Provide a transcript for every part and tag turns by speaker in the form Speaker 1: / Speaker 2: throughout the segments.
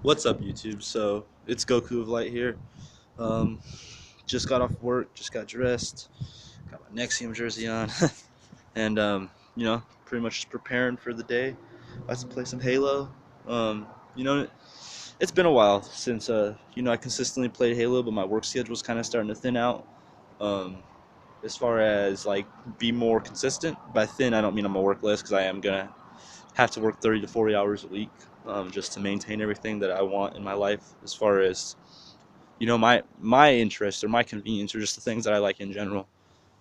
Speaker 1: What's up, YouTube? So it's Goku of Light here. Um, just got off work, just got dressed, got my Nexium jersey on, and pretty much just preparing for the day. About to play some Halo. Um, you know, it's been a while since I consistently played Halo, but my work schedule was kind of starting to thin out. Um, as far as like be more consistent, by thin I don't mean I'm gonna work less because I am gonna have to work 30 to 40 hours a week just to maintain everything that I want in my life as far as my interest or my convenience or just the things that I like in general.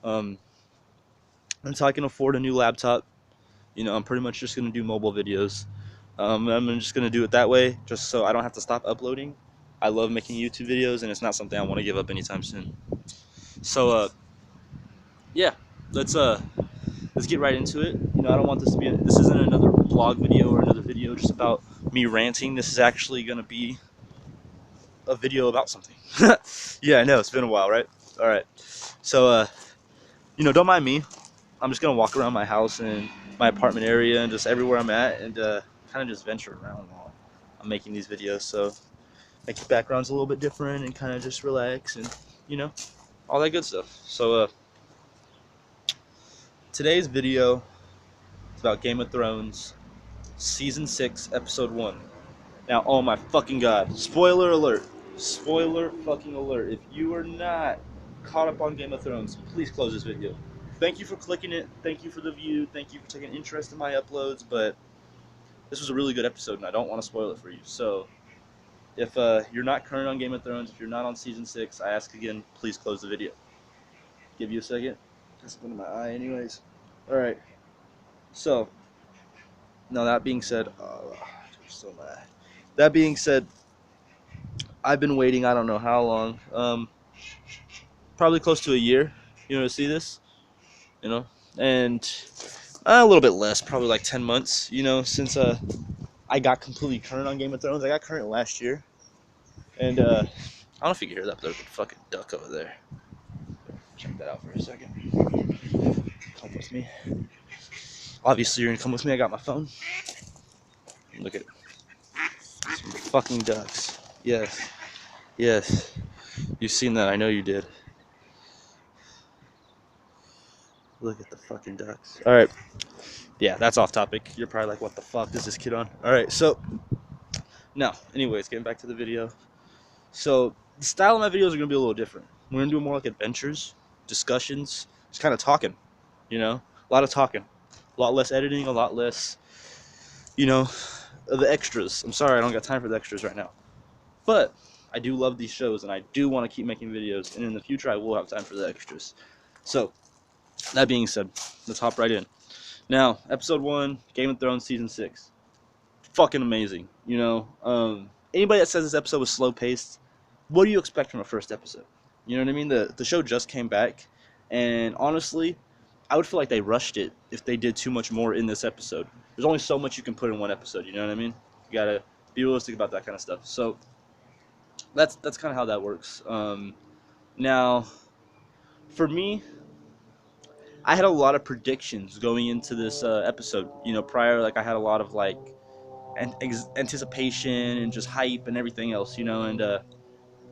Speaker 1: Um, until I can afford a new laptop, I'm pretty much just gonna do mobile videos. I'm just gonna do it that way, just so I don't have to stop uploading. I love making YouTube videos, and it's not something I want to give up anytime soon. So, yeah, let's uh, let's get right into it. I don't want this to be. This isn't another blog video or another video just about me ranting. This is actually gonna be a video about something. Yeah, I know it's been a while, right? All right. So, don't mind me. I'm just gonna walk around my house and my apartment area and just everywhere I'm at and kind of just venture around while I'm making these videos. So make the background's a little bit different and kind of just relax and you know all that good stuff. So today's video is about Game of Thrones season 6, episode 1. Now, oh my fucking god! Spoiler alert! Spoiler fucking alert! If you are not caught up on Game of Thrones, please close this video. Thank you for clicking it. Thank you for the view. Thank you for taking interest in my uploads. But this was a really good episode, and I don't want to spoil it for you. So, if you're not current on Game of Thrones, if you're not on season 6, I ask again, please close the video. Give you a second. Just go to my eye, anyways. All right. So, now that being said, so mad. That being said, I've been waiting. I don't know how long. Probably close to a year, to see this, you know, and a little bit less, probably like 10 months, since I got completely current on Game of Thrones. I got current last year, and I don't know if you can hear that, but there's a fucking duck over there. Check that out for a second. Come with me. Obviously, you're gonna come with me. I got my phone. Look at it. Some fucking ducks. Yes, yes. You've seen that. I know you did. Look at the fucking ducks. All right. Yeah, that's off topic. You're probably like, what the fuck is this kid on? All right, so now, anyways, getting back to the video. So the style of my videos are gonna be a little different. We're gonna do more like adventures, discussions, just kind of talking. A lot of talking, a lot less editing, a lot less, of the extras. I'm sorry, I don't got time for the extras right now, but I do love these shows, and I do want to keep making videos, and in the future, I will have time for the extras. So that being said, let's hop right in. Now, episode 1, Game of Thrones season 6. Fucking amazing. Anybody that says this episode was slow paced, what do you expect from a first episode? You know what I mean? The show just came back, and honestly, I would feel like they rushed it if they did too much more in this episode. There's only so much you can put in one episode. You know what I mean? You gotta be realistic about that kind of stuff. So that's kind of how that works. Now, for me, I had a lot of predictions going into this episode. Prior, like I had a lot of like anticipation and just hype and everything else, and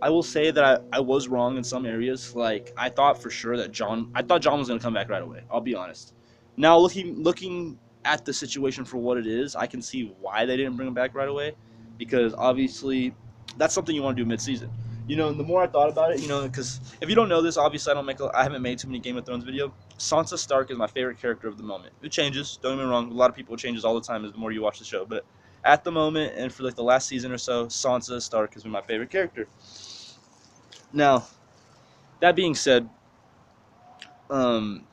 Speaker 1: I will say that I was wrong in some areas. Like I thought for sure that I thought Jon was gonna come back right away. I'll be honest. Now looking at the situation for what it is, I can see why they didn't bring him back right away, because obviously that's something you want to do mid-season. And the more I thought about it, because if you don't know this, obviously I haven't made too many Game of Thrones videos. Sansa Stark is my favorite character of the moment. It changes, don't get me wrong. A lot of people, it changes all the time as the more you watch the show, but at the moment and for like the last season or so, Sansa Stark has been my favorite character. Now, that being said, um,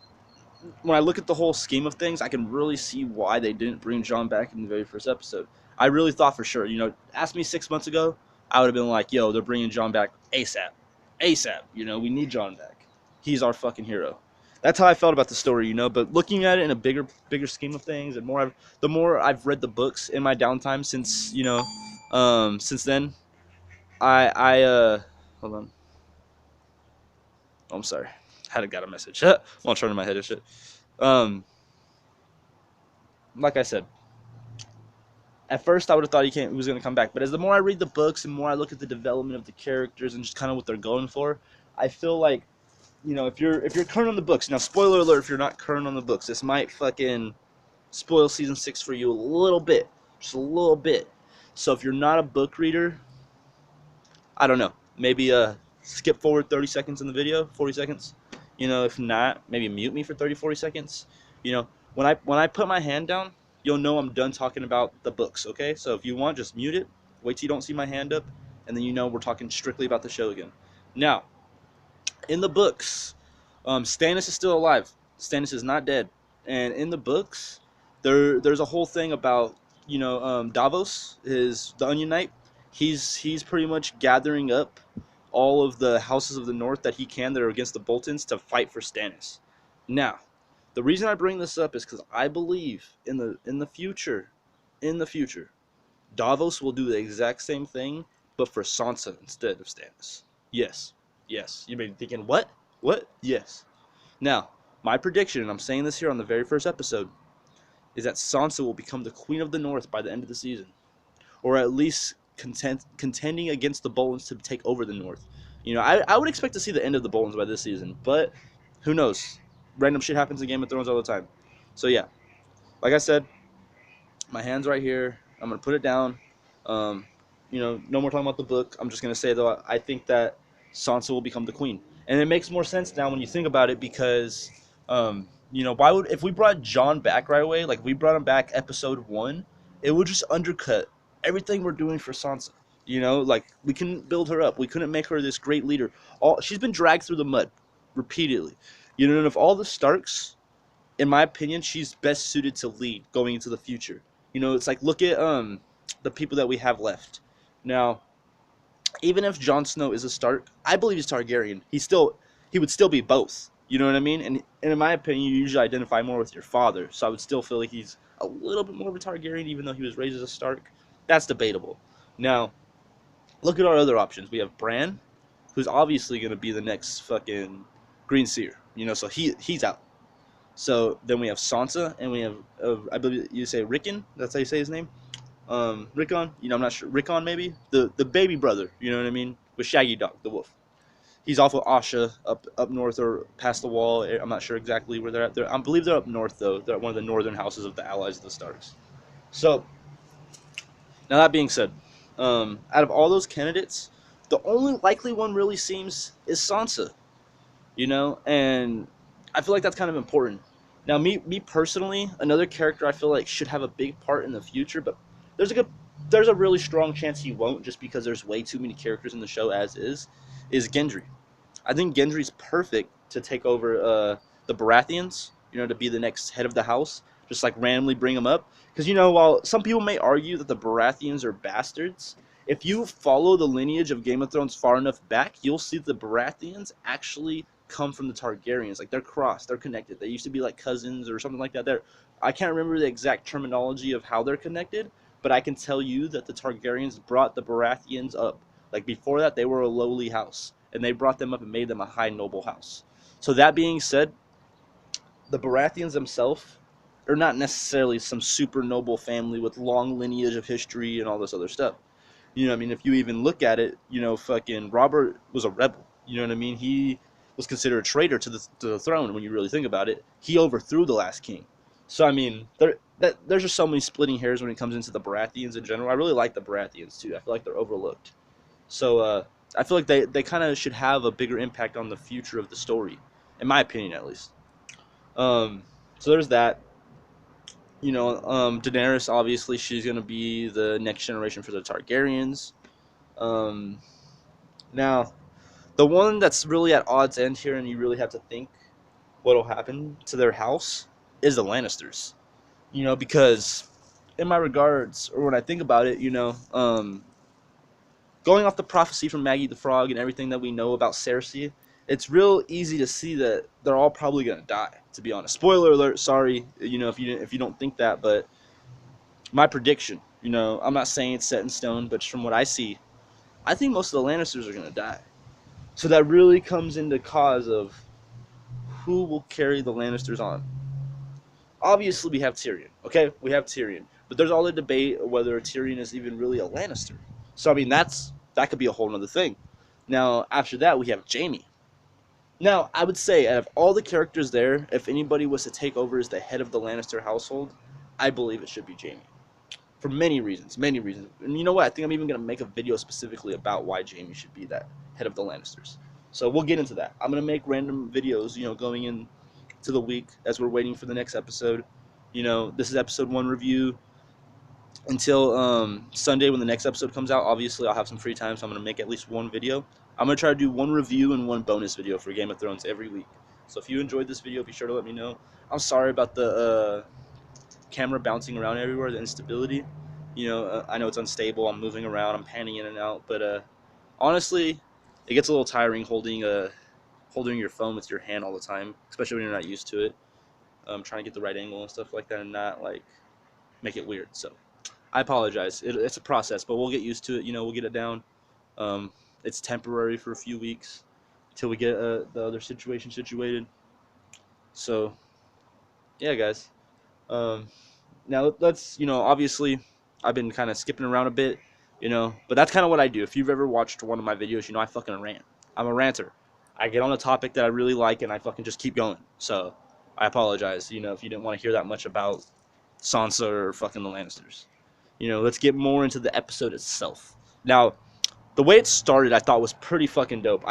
Speaker 1: when I look at the whole scheme of things, I can really see why they didn't bring Jon back in the very first episode. I really thought for sure. Ask me 6 months ago, I would have been like, "Yo, they're bringing Jon back ASAP, ASAP." We need Jon back. He's our fucking hero. That's how I felt about the story. But looking at it in a bigger scheme of things, and the more I've read the books in my downtime since since then, I hold on. Oh, I'm sorry. Had got a message while turning my head and shit. Um, like I said, At first, I would have thought he was going to come back, but as the more I read the books and more I look at the development of the characters and just kind of what they're going for, I feel like, if you're current on the books, now spoiler alert, if you're not current on the books, this might fucking spoil season 6 for you a little bit, just a little bit. So if you're not a book reader, I don't know, maybe skip forward 30 seconds in the video, 40 seconds. If not, maybe mute me for 30, 40 seconds. When I put my hand down, you'll know I'm done talking about the books, okay? So if you want, just mute it, wait till you don't see my hand up, and then we're talking strictly about the show again. Now, in the books, Stannis is still alive. Stannis is not dead. And in the books, there's a whole thing about Davos, the Onion Knight. He's pretty much gathering up all of the houses of the North that he can that are against the Boltons to fight for Stannis. Now, the reason I bring this up is because I believe in the future, Davos will do the exact same thing, but for Sansa instead of Stannis. Yes. Yes. You may be thinking, what? What? Yes. Now, my prediction, and I'm saying this here on the very first episode, is that Sansa will become the Queen of the North by the end of the season. Or at least contending against the Boltons to take over the North. I would expect to see the end of the Boltons by this season, but who knows? Random shit happens in Game of Thrones all the time. So yeah, like I said, my hand's right here. I'm going to put it down. No more talking about the book. I'm just going to say, though, I think that Sansa will become the queen. And it makes more sense now when you think about it because, if we brought Jon back right away, like if we brought him back episode 1, it would just undercut everything we're doing for Sansa. Like we couldn't build her up. We couldn't make her this great leader. She's been dragged through the mud repeatedly. And of all the Starks, in my opinion, she's best suited to lead going into the future. It's like, look at the people that we have left. Now, even if Jon Snow is a Stark, I believe he's Targaryen. He would still be both. You know what I mean? And in my opinion, you usually identify more with your father. So I would still feel like he's a little bit more of a Targaryen, even though he was raised as a Stark. That's debatable. Now, look at our other options. We have Bran, who's obviously going to be the next fucking Green Seer. So he's out. So then we have Sansa, and we have, I believe you say Rickon. That's how you say his name. Rickon. I'm not sure. Rickon, maybe the baby brother. You know what I mean? With Shaggy Dog, the wolf. He's off with Asha up north or past the wall. I'm not sure exactly where they're at. I believe they're up north though. They're at one of the northern houses of the allies of the Starks. So now that being said, out of all those candidates, the only likely one really seems is Sansa. And I feel like that's kind of important. Now, me personally, another character I feel like should have a big part in the future, but there's a really strong chance he won't, just because there's way too many characters in the show as is Gendry. I think Gendry's perfect to take over the Baratheons, to be the next head of the house, just like randomly bring them up. Because, while some people may argue that the Baratheons are bastards, if you follow the lineage of Game of Thrones far enough back, you'll see the Baratheons actually come from the Targaryens. Like, they're crossed, they're connected. They used to be like cousins or something like that. I can't remember the exact terminology of how they're connected, but I can tell you that the Targaryens brought the Baratheons up. Like, before that, they were a lowly house, and they brought them up and made them a high noble house. So that being said, the Baratheons themselves are not necessarily some super noble family with long lineage of history and all this other stuff. If you even look at it, fucking Robert was a rebel. You know what I mean? He was considered a traitor to the throne. When you really think about it, he overthrew the last king. So there's just so many splitting hairs when it comes into the Baratheons in general. I really like the Baratheons too. I feel like they're overlooked. So I feel like they kind of should have a bigger impact on the future of the story, in my opinion at least. So there's that. Daenerys, obviously, she's going to be the next generation for the Targaryens. Now, the one that's really at odds end here, and you really have to think what'll happen to their house, is the Lannisters. Because in my regards, or when I think about it, going off the prophecy from Maggie the Frog and everything that we know about Cersei, it's real easy to see that they're all probably gonna die. To be honest, spoiler alert. Sorry, if you don't think that, but my prediction. I'm not saying it's set in stone, but just from what I see, I think most of the Lannisters are gonna die. So that really comes into cause of who will carry the Lannisters on. Obviously, we have Tyrion. Okay, we have Tyrion. But there's all the debate whether Tyrion is even really a Lannister. So I mean, that could be a whole other thing. Now after that, we have Jaime. Now I would say out of all the characters there, if anybody was to take over as the head of the Lannister household, I believe it should be Jaime. For many reasons, many reasons. And you know what? I think I'm even gonna make a video specifically about why Jaime should be that head of the Lannisters. So we'll get into that. I'm gonna make random videos, going in to the week as we're waiting for the next episode. This is episode 1 review until Sunday when the next episode comes out. Obviously, I'll have some free time, so I'm gonna make at least one video. I'm gonna try to do one review and one bonus video for Game of Thrones every week. So if you enjoyed this video, be sure to let me know. I'm sorry about the camera bouncing around everywhere, the instability. I know it's unstable. I'm moving around. I'm panning in and out. But honestly, it gets a little tiring holding your phone with your hand all the time, especially when you're not used to it. Trying to get the right angle and stuff like that, and not like make it weird. So I apologize. It's a process, but we'll get used to it. We'll get it down. It's temporary for a few weeks until we get the other situation situated. So yeah, guys. Now let's, obviously I've been kind of skipping around a bit, but that's kind of what I do. If you've ever watched one of my videos, I fucking rant. I'm a ranter. I get on a topic that I really like and I fucking just keep going. So I apologize, if you didn't want to hear that much about Sansa or fucking the Lannisters. Let's get more into the episode itself. Now, the way it started, I thought was pretty fucking dope.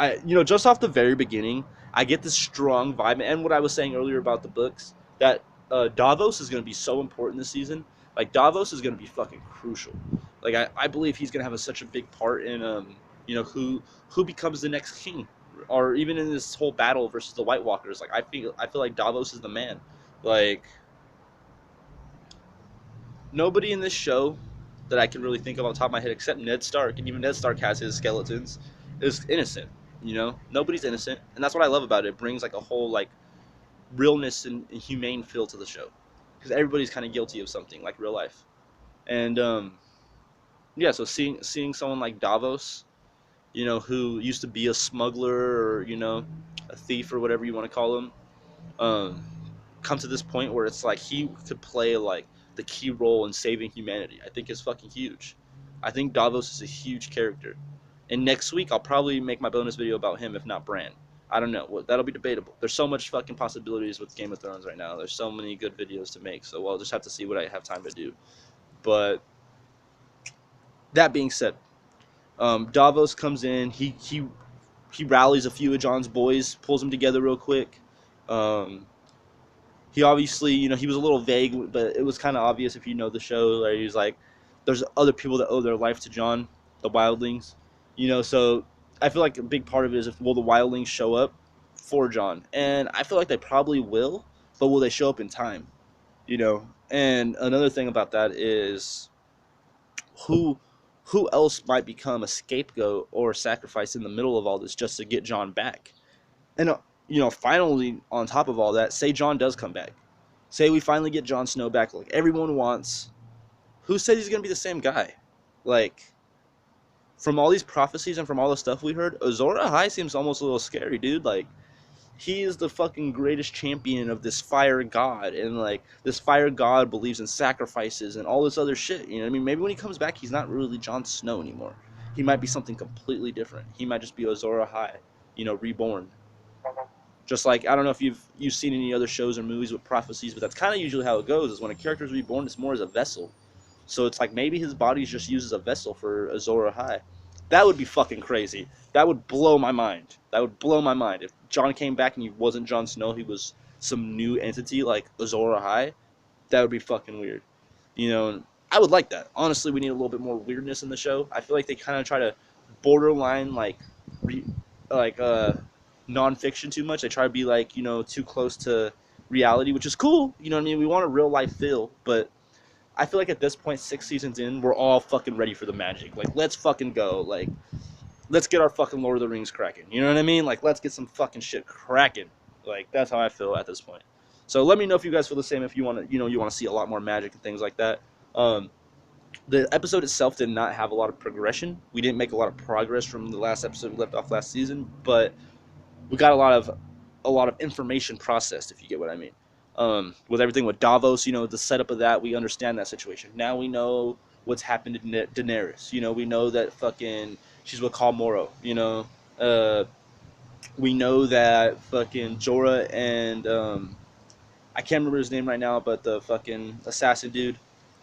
Speaker 1: Just off the very beginning, I get this strong vibe, and what I was saying earlier about the books, that Davos is going to be so important this season. Like, Davos is going to be fucking crucial. Like, I believe he's going to have such a big part in, who becomes the next king, or even in this whole battle versus the White Walkers. Like, I feel like Davos is the man. Like, nobody in this show that I can really think of on top of my head, except Ned Stark, and even Ned Stark has his skeletons, is innocent. Nobody's innocent, and that's what I love about it. It brings like a whole like realness and humane feel to the show, because everybody's kind of guilty of something, like real life. And yeah, so seeing someone like Davos, who used to be a smuggler, or a thief, or whatever you want to call him, come to this point where it's like he could play like the key role in saving humanity, I think is fucking huge. I think Davos is a huge character. And next week I'll probably make my bonus video about him, if not Bran. I don't know. Well, that'll be debatable. There's so much fucking possibilities with Game of Thrones right now. There's so many good videos to make. So I'll just have to see what I have time to do. But that being said, Davos comes in. He rallies a few of Jon's boys, pulls them together real quick. He obviously, he was a little vague, but it was kind of obvious if you know the show. Where he's like, there's other people that owe their life to Jon, the wildlings. So I feel like a big part of it is, will the wildlings show up for Jon? And I feel like they probably will, but will they show up in time? And another thing about that is who else might become a scapegoat or sacrifice in the middle of all this just to get Jon back? And finally, on top of all that, say Jon does come back. Say we finally get Jon Snow back like everyone wants. Who says he's going to be the same guy? Like, from all these prophecies and from all the stuff we heard, Azor Ahai seems almost a little scary, dude. Like, he is the fucking greatest champion of this fire god, and like, this fire god believes in sacrifices and all this other shit. Maybe when he comes back, he's not really Jon Snow anymore. He might be something completely different. He might just be Azor Ahai, reborn. Just like, I don't know if you've seen any other shows or movies with prophecies, but that's kind of usually how it goes, is when a character is reborn, it's more as a vessel. So it's like maybe his body's just used as a vessel for Azor Ahai. That would be fucking crazy. That would blow my mind. That would blow my mind. If Jon came back and he wasn't Jon Snow, he was some new entity like Azor Ahai, that would be fucking weird. I would like that. Honestly, we need a little bit more weirdness in the show. I feel like they kind of try to borderline non-fiction too much. They try to be like, too close to reality, which is cool. We want a real life feel, but I feel like at this point, 6 seasons in, we're all fucking ready for the magic. Like, let's fucking go. Like, let's get our fucking Lord of the Rings cracking. You know what I mean? Like, let's get some fucking shit cracking. Like, that's how I feel at this point. So let me know if you guys feel the same. If you want to, you want to see a lot more magic and things like that. The episode itself did not have a lot of progression. We didn't make a lot of progress from the last episode we left off last season, but we got a lot of information processed, if you get what I mean. With everything with Davos, the setup of that, we understand that situation. Now we know what's happened to Daenerys. We know that fucking she's with Khal Moro. Uh, we know that fucking Jorah and I can't remember his name right now, but the fucking assassin dude,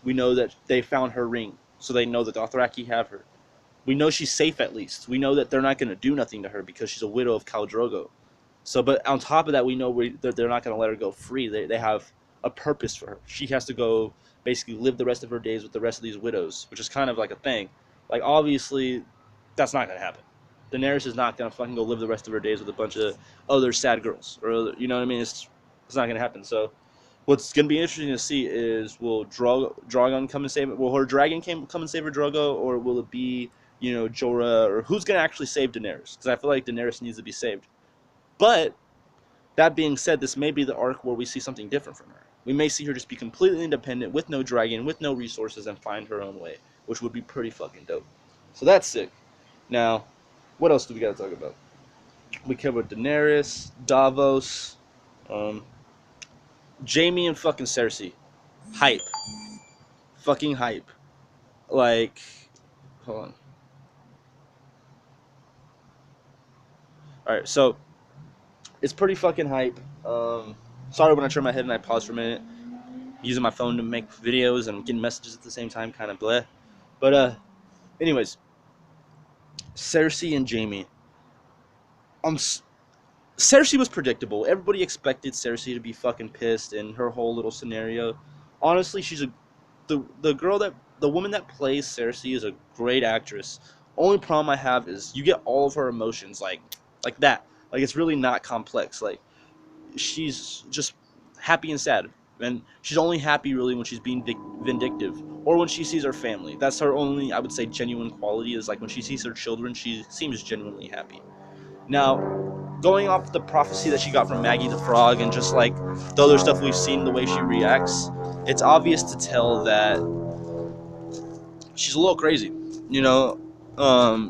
Speaker 1: we know that they found her ring, so they know that the Dothraki have her. We know she's safe at least. We know that they're not going to do nothing to her because she's a widow of Khal Drogo. So, but on top of that, we know that they're not going to let her go free. They have a purpose for her. She has to go basically live the rest of her days with the rest of these widows, which is kind of like a thing. Like, obviously, that's not going to happen. Daenerys is not going to fucking go live the rest of her days with a bunch of other sad girls. Or, you know what I mean? It's not going to happen. So, what's going to be interesting to see is will Drogon come and save it? Will her dragon come and save her Drogo? Or will it be, Jorah? Or who's going to actually save Daenerys? Because I feel like Daenerys needs to be saved. But that being said, this may be the arc where we see something different from her. We may see her just be completely independent, with no dragon, with no resources, and find her own way, which would be pretty fucking dope. So that's sick. Now, what else do we got to talk about? We covered Daenerys, Davos, um, Jaime, and fucking Cersei. Hype. Fucking hype. Like, hold on. Alright, so, it's pretty fucking hype. Sorry when I turn my head and I pause for a minute. Using my phone to make videos and getting messages at the same time, kind of bleh. But anyways, Cersei and Jaime. Um, Cersei was predictable. Everybody expected Cersei to be fucking pissed in her whole little scenario. Honestly, the woman that plays Cersei is a great actress. Only problem I have is you get all of her emotions like that. Like it's really not complex. Like she's just happy and sad, and she's only happy really when she's being vindictive or when she sees her family. That's her only, I would say, genuine quality, is like when she sees her children she seems genuinely happy. Now, going off the prophecy that she got from Maggie the Frog and just like the other stuff we've seen, the way she reacts, it's obvious to tell that she's a little crazy. You know,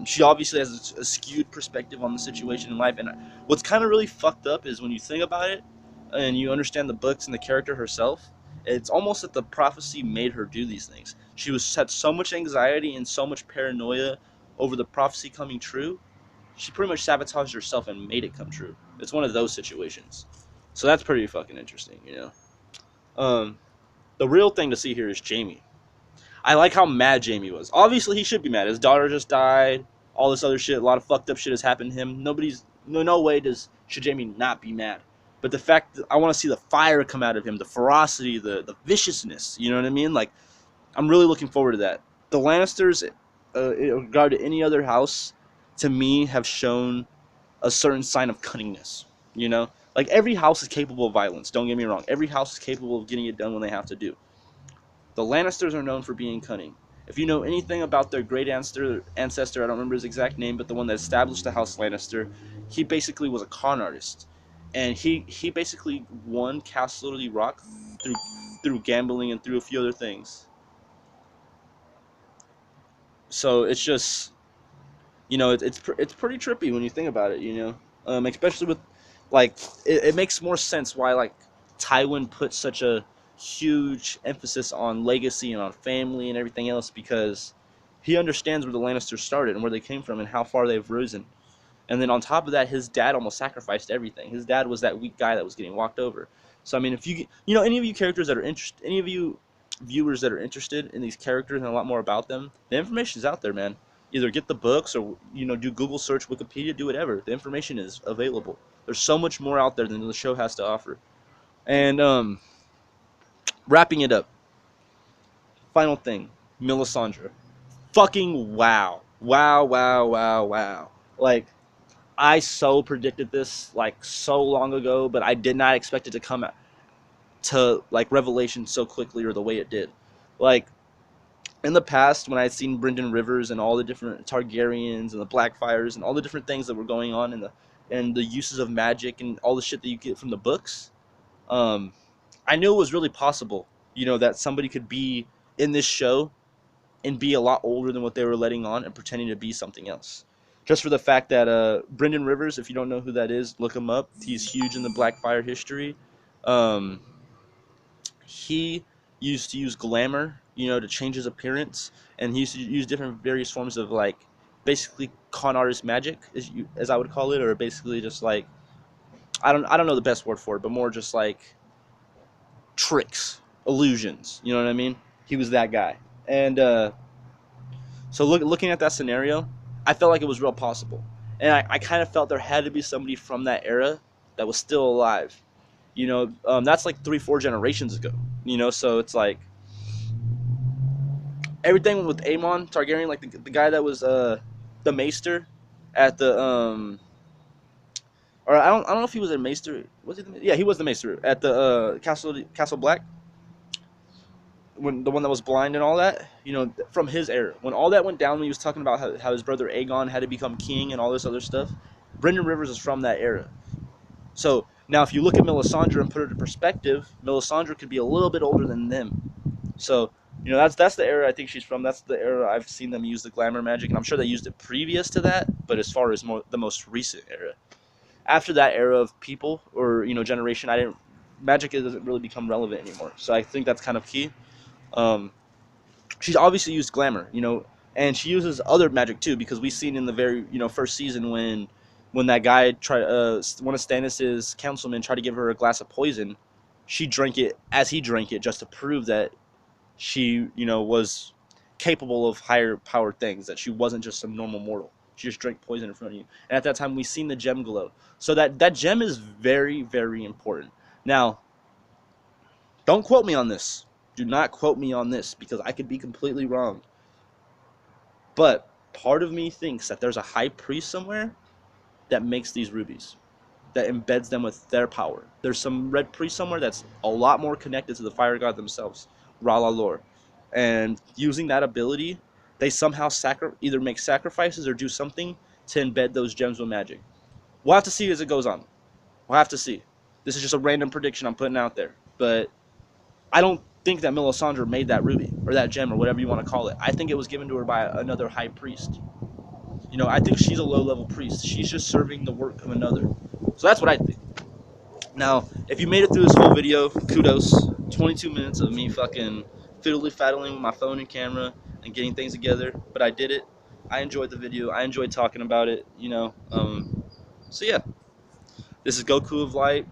Speaker 1: she obviously has a skewed perspective on the situation in life. And what's kind of really fucked up is when you think about it and you understand the books and the character herself, it's almost that the prophecy made her do these things. She had so much anxiety and so much paranoia over the prophecy coming true. She pretty much sabotaged herself and made it come true. It's one of those situations. So that's pretty fucking interesting. Um, the real thing to see here is Jaime. I like how mad Jaime was. Obviously, he should be mad. His daughter just died. All this other shit. A lot of fucked up shit has happened to him. No way should Jaime not be mad. But the fact that I want to see the fire come out of him, the ferocity, the viciousness. You know what I mean? Like, I'm really looking forward to that. The Lannisters, in regard to any other house, to me have shown a certain sign of cunningness. Like every house is capable of violence. Don't get me wrong. Every house is capable of getting it done when they have to do. The Lannisters are known for being cunning. If you know anything about their great ancestor, I don't remember his exact name, but the one that established the House Lannister, he basically was a con artist, and he basically won Castle Rock through gambling and through a few other things. So it's just it's pretty trippy when you think about it. Especially with like it makes more sense why like Tywin put such a huge emphasis on legacy and on family and everything else, because he understands where the Lannisters started and where they came from and how far they've risen. And then on top of that, his dad almost sacrificed everything. His dad was that weak guy that was getting walked over. So I mean, if any of you characters that are interested, any of you viewers that are interested in these characters and a lot more about them, the information's out there, man. Either get the books or do Google search, Wikipedia, do whatever. The information is available. There's so much more out there than the show has to offer. And wrapping it up, final thing, Melisandre. Fucking wow. Wow, wow, wow, wow. Like, I so predicted this like so long ago, but I did not expect it to come to like revelation so quickly or the way it did. Like in the past, when I had seen Brynden Rivers and all the different Targaryens and the Blackfires and all the different things that were going on and the uses of magic and all the shit that you get from the books, um, I knew it was really possible. That somebody could be in this show and be a lot older than what they were letting on and pretending to be something else. Just for the fact that Brynden Rivers, if you don't know who that is, look him up. He's huge in the Blackfire history. Um, he used to use glamour, to change his appearance, and he used to use different various forms of like basically con artist magic, as I would call it, or basically just like I don't know the best word for it, but more just like tricks, illusions. You know what I mean? He was that guy, and so looking at that scenario, I felt like it was real possible, and I kind of felt there had to be somebody from that era that was still alive. That's like 3-4 generations ago. So it's like everything with Aemon Targaryen, like the guy that was the Maester at the or I don't know if he was a Maester. Was he? Yeah, he was the Maester at the Castle Black, when the one that was blind and all that. From his era, when all that went down, when he was talking about how his brother Aegon had to become king and all this other stuff. Brendan Rivers is from that era. So now, if you look at Melisandre and put it in perspective, Melisandre could be a little bit older than them. So that's the era I think she's from. That's the era I've seen them use the glamour magic, and I'm sure they used it previous to that. But as far as the most recent era, after that era of people or generation, magic doesn't really become relevant anymore. So I think that's kind of key. Um, she's obviously used glamour, and she uses other magic too, because we've seen in the very first season when that guy tried one of Stannis's councilmen tried to give her a glass of poison. She drank it as he drank it, just to prove that she was capable of higher powered things, that she wasn't just some normal mortal. She just drank poison in front of you. And at that time, we seen the gem glow. So that gem is very, very important. Now, don't quote me on this. Do not quote me on this, because I could be completely wrong. But part of me thinks that there's a high priest somewhere that makes these rubies, that embeds them with their power. There's some red priest somewhere that's a lot more connected to the fire god themselves, R'hllor. And using that ability, they somehow either make sacrifices or do something to embed those gems with magic. We'll have to see as it goes on. We'll have to see. This is just a random prediction I'm putting out there. But I don't think that Melisandre made that ruby, or that gem, or whatever you want to call it. I think it was given to her by another high priest. I think she's a low-level priest. She's just serving the work of another. So that's what I think. Now, if you made it through this whole video, kudos. 22 minutes of me fucking fiddly-faddling with my phone and camera and getting things together. But I did it. I enjoyed the video. I enjoyed talking about it, So yeah, this is Goku of Light.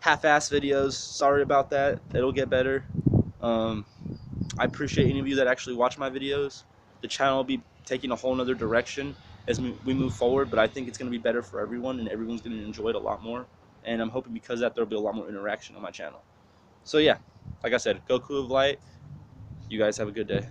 Speaker 1: Half-ass videos. Sorry about that. It'll get better. I appreciate any of you that actually watch my videos. The channel will be taking a whole nother direction as we move forward, but I think it's going to be better for everyone, and everyone's going to enjoy it a lot more. And I'm hoping because of that, there'll be a lot more interaction on my channel. So yeah, like I said, Goku of Light. You guys have a good day.